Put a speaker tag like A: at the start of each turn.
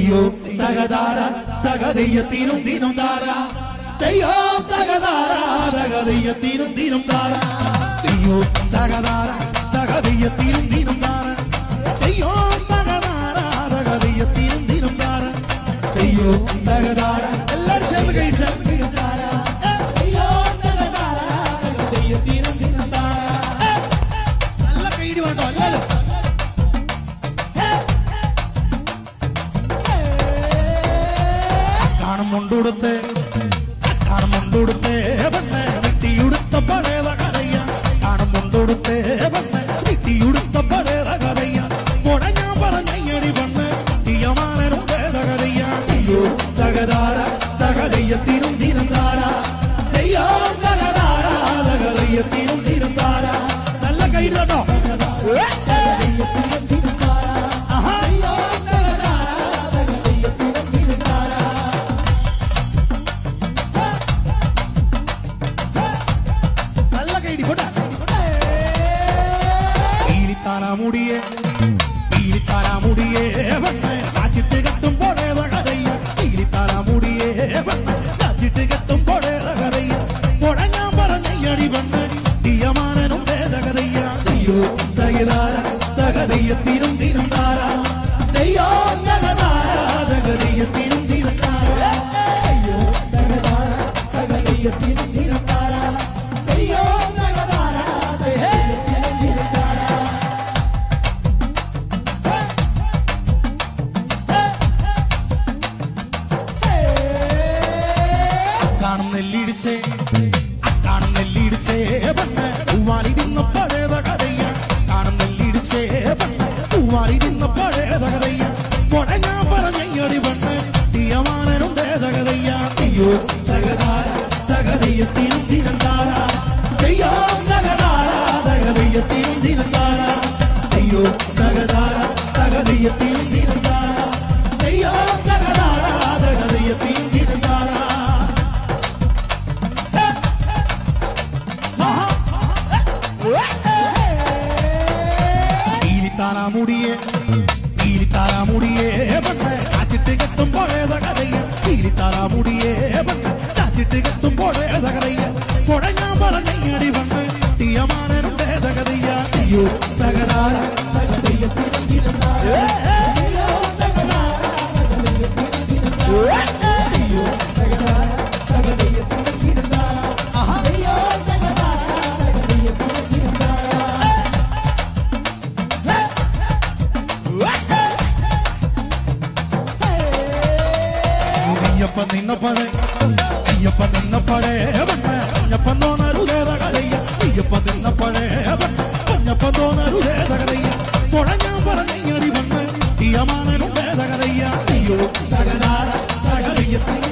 A: തെയ്യോ തകതാര തകതെയ്യത്തിനും ദിനം താര തെയ്യോ തകതാര തകതെയ്യത്തിനും ദിനം താര തെയ്യോ തകതാര തകതെയ്യത്തിനും ദിനം താര തെയ്യോ തകതാര തകതെയ്യത്തിനും ദിനം താര തെയ്യോ തകതാര എല്ലാവരും ചേർന്ന് കഴിച്ച തെയ്യോ തകതാര തകതെയ്യത്തിനും ദിനം താര നല്ല കൈഡി വേണ്ടോ എല്ലാവരും മുണ്ടുടുത്തേ പെണ്ണെ വെട്ടിയുടുത്ത പഴയത കരയ്യ കാണും മുണ്ടുടുത്തേ പെണ്ണെ വെട്ടിയുടുത്ത പഴയത കരയ്യ മുടങ്ങാൻ പറഞ്ഞടി പെണ്ണ് തീയമാനും കരയ്യ അയ്യോ തകതാര തകതയ്യത്തിനും ദിനം താര അയ്യോ തകതാര തകതയ്യത്തിനും ദിനം താര നല്ല കൈ കേട്ടോ മുടിയേ ചാച്ചിട്ട് കെട്ടും പോടേത കരയ്യ തീലിത്താരാമുടിയേ ചാച്ചിട്ട് കെട്ടും പോടേത കരയ്യ മുടങ്ങാൻ പറഞ്ഞടി പെണ്ണ് തീയമാനും വേദകതയ്യ അയ്യോ തകതാര തകതയ്യത്തിനും ദിനം താര അയ്യോ തകതാര തകതയ്യത്തിനും ദിനം താര അയ്യോ തകതാര തകതയ്യത്തിനും ദിനം താര അയ്യോ തകതാര തകതയ്യത്തിനും ദിനം താര നെല്ലിടിച്ചേ പെണ്ണ് പൂവാലി തിന്ന പഴയത കരയ്യ കാണും നെല്ലിടിച്ചേ പെണ്ണ് പൂവാലി തിന്ന പഴയത കരയ്യ മുടങ്ങാൻ പറഞ്ഞടി പെണ്ണ് തീയമാനും വേദകതയ്യ അയ്യോ തകതാര തകതയ്യത്തിനും ദിനം താര അയ്യോ തകതാര തകതയ്യത്തിനും ദിനം താര അയ്യോ തകതാര തകതയ്യത്തിനും ദിനം താര അയ്യോ തകതാര തകതയ്യത്തിനും ദിനം താര തീലിത്താരാമുടിയേ പെണ്ണ് ചാച്ചിട്ട് കെട്ടും പോഴേത കരയ്യ തീലിത്താരാമുടിയേ പെണ്ണ് ചാച്ചിട്ട് കെട്ടും പോഴേത കരയ്യ മുടങ്ങാൻ പറഞ്ഞടി പെണ്ണ് തീയമാനും വേദകതയ്യ അയ്യോ തകതാര തകതയ്യത്തിനും ദിനം താര അയ്യോ തകതാര തകതയ്യത്തിനും ദിനം താര അയ്യോ തകതാര തകതയ്യത്തിനും ദിനം താര അയ്യോ തകതാര തകതയ്യത്തിനും ദിനം താര അയ്യപ്പ നിന്നപ്പഴേ പെണ്ണ് കുഞ്ഞപ്പൻ തോന്നരുതേത കലയ്യ അയ്യപ്പ നിന്നപ്പഴേ പെണ്ണ് കുഞ്ഞപ്പൻ തോന്നരുതേത കലയ്യ മുടങ്ങാൻ പറഞ്ഞടി പെണ്ണ് തീയമാനും വേദ കലയ്യ അയ്യോ തകതാര തകതയ്യത്തിനും